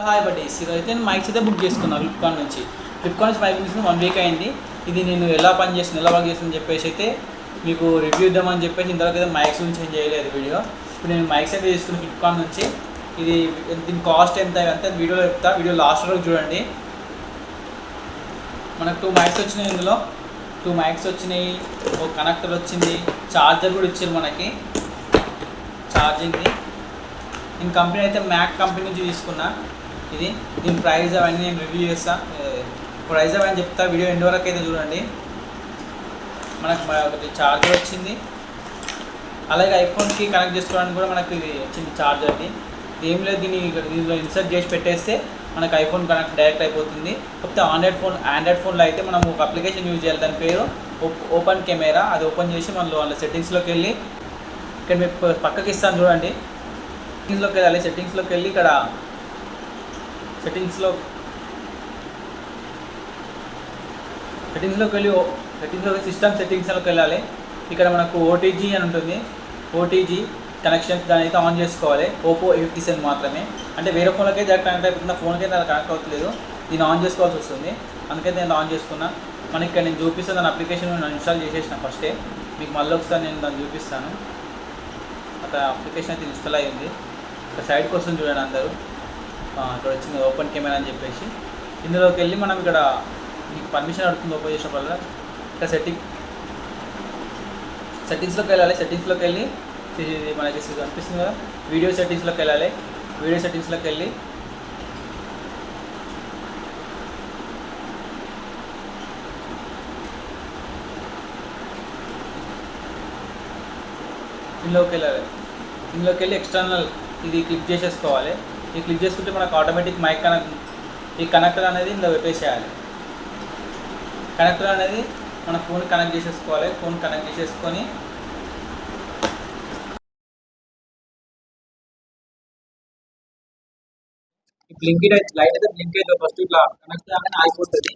Hi buddies, ఈరోజైతే నేను mics అయితే బుక్ చేసుకున్నాను ఫ్లిప్కార్ట్ నుంచి మైక్ తీసుకుని 1 వీక్ అయింది. ఇది నేను ఎలా పనిచేస్తుంది, ఎలా వర్క్ చేస్తుందని చెప్పేసి అయితే మీకు రివ్యూ ఇద్దామని చెప్పేసి ఇంతవరకు అయితే మైక్స్ గురించి ఏం చేయలేదు వీడియో. ఇప్పుడు నేను మైక్స్ అయితే తీసుకున్నాను ఫ్లిప్కార్ట్ నుంచి. ఇది దీని కాస్ట్ ఎంత అంతే వీడియోలో చెప్తా, వీడియో లాస్ట్ వరకు చూడండి. మనకు 2 మైక్స్ వచ్చినాయి, ఇందులో 2 మైక్స్ వచ్చినాయి, ఒక కనెక్టర్ వచ్చింది, ఛార్జర్ కూడా ఇచ్చారు మనకి ఛార్జింగ్ది. నేను కంపెనీ అయితే మ్యాక్ కంపెనీ నుంచి తీసుకున్నా. దీని ప్రైస్ అవన్నీ నేను రివ్యూ చేస్తాను, ప్రైస్ అవన్నీ చెప్తా. వీడియో ఎండ్ వరకు అయితే చూడండి. మనకు ఒకటి ఛార్జర్ వచ్చింది, అలాగే ఐఫోన్కి కనెక్ట్ చేసుకోవడానికి కూడా మనకు ఇది వచ్చింది ఛార్జర్ది. ఏం లేదు, దీనిలో ఇన్సర్ట్ చేసి పెట్టేస్తే మనకు ఐఫోన్ కనెక్ట్ డైరెక్ట్ అయిపోతుంది. కాకపోతే ఆండ్రాయిడ్ ఫోన్లో అయితే మనం ఒక అప్లికేషన్ యూజ్ చేయాలి, దాని పేరు ఓపెన్ కెమెరా. అది ఓపెన్ చేసి అందులో సెట్టింగ్స్లోకి వెళ్ళి, ఇక్కడ మీకు పక్కకి ఇస్తాను చూడండి. సెట్టింగ్స్లోకి వెళ్ళాలి, సెట్టింగ్స్లోకి వెళ్ళి ఇక్కడ సెట్టింగ్స్లోకి వెళ్ళి సిస్టమ్ సెట్టింగ్స్లోకి వెళ్ళాలి. ఇక్కడ మనకు ఓటీజీ అని ఉంటుంది, ఓటీజీ కనెక్షన్స్ దాని అయితే ఆన్ చేసుకోవాలి. ఓపో A57 మాత్రమే, అంటే వేరే ఫోన్లకి అయితే కనెక్ట్ అయిపోతుంది, ఫోన్కి అయితే అది కనెక్ట్ అవుతలేదు. దీన్ని ఆన్ చేసుకోవాల్సి వస్తుంది, అందుకైతే నేను ఆన్ చేసుకున్నా. మనకి ఇక్కడ నేను చూపిస్తాను, దాని అప్లికేషన్ నేను ఇన్స్టాల్ చేసేసిన ఫస్టే. మీకు మళ్ళీ ఒకసారి నేను దాన్ని చూపిస్తాను. అక్కడ అప్లికేషన్ అయితే ఇన్స్టాల్ అయ్యింది. ఇక్కడ సైడ్కి వస్తుంది చూడండి అందరూ. ఇక్కడ వచ్చింది ఓపెన్ కెమెరా అని చెప్పేసి. ఇందులోకి వెళ్ళి మనం ఇక్కడ మీకు పర్మిషన్ అడుగుతుంది ఓపెన్ చేసిన వల్ల. ఇక్కడ సెట్టింగ్స్లోకి వెళ్ళాలి. సెట్టింగ్స్లోకి వెళ్ళి మనకి అనిపిస్తుంది కదా, వీడియో సెట్టింగ్స్లోకి వెళ్ళాలి. వీడియో సెట్టింగ్స్లోకి వెళ్ళి ఇందులోకి వెళ్ళి ఎక్స్టర్నల్ ఇది క్లిక్ చేసేసుకోవాలి. ఇది క్లిక్ చేసుకుంటే మనకు ఆటోమేటిక్ మైక్ ఈ కనెక్టర్ అనేది ఇందులో పెట్టేసేయాలి. కనెక్టర్ అనేది మన ఫోన్ కనెక్ట్ చేసేసుకోవాలి. ఫోన్ కనెక్ట్ చేసేసుకొని లైట్ అయితే బ్లింక్ అయితే ఫస్ట్ ఇట్లా కనెక్ట్ కానీ ఆగిపోతుంది.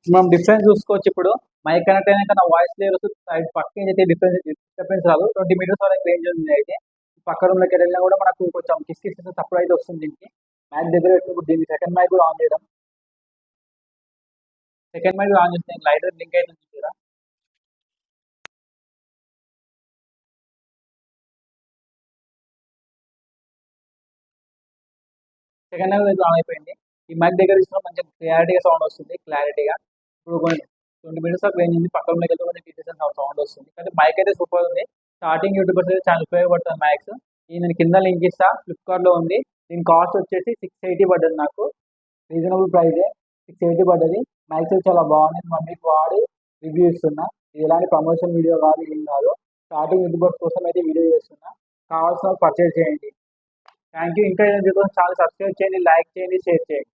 మనం డిఫరెన్స్ చూసుకోవచ్చు. ఇప్పుడు మైక్ కనెక్ట్ అయినాక నా వాయిస్ క్లియర్ వస్తుంది. సైడ్ పక్కన అయితే డిఫరెన్స్ రాదు. 20 మీటర్స్ వరకు రేంజ్ ఉంది. అయితే పక్క రూమ్లోకి వెళ్ళినా కూడా మనకు కొంచెం కిస్ తప్పుడు అయితే వస్తుంది. దీనికి మైక్ దగ్గర పెట్టుకుని దీనికి సెకండ్ మైక్ కూడా ఆన్ చేయడం. సెకండ్ మైక్ ఆన్ చేస్తే లైట్ బ్లింక్ అవుతుంది చూసారా. సెకండ్ మైక్ ఆన్ అయిపోయింది. ఈ మైక్ దగ్గర తీసుకున్న మంచిగా క్లారిటీగా సౌండ్ వస్తుంది. ఇప్పుడు 20 మీటర్స్ వరకు రేంజ్ ఉంది. పక్క రూమ్లోకి వెళ్తే కొంచెం డీటెయిల్స్ సౌండ్ వస్తుంది. కానీ మైక్ అయితే సూపర్ ఉంది. స్టార్టింగ్ యూట్యూబర్స్ అయితే చాలా ఉపయోగపడుతుంది మైక్స్. నేను కింద లింక్ ఇస్తా, ఫ్లిప్కార్ట్లో ఉంది. దీని కాస్ట్ వచ్చేసి 680 పడ్డది. నాకు రీజనబుల్ ప్రైజే, 680 పడ్డది. మైక్స్ చాలా బాగున్నాయి. 1 వీక్ వాడి రివ్యూ ఇస్తున్నా. ఇది ఎలాంటి ప్రమోషన్ వీడియో కాదు, ఏం కాదు. స్టార్టింగ్ యూట్యూబర్స్ కోసం అయితే వీడియో చేస్తున్నా. కావాల్సిన పర్చేజ్ చేయండి. Thank you. ఇంకా ఏదైనా ఛానల్ సబ్స్క్రైబ్ చేయండి, లైక్ చేయండి, షేర్ చేయండి.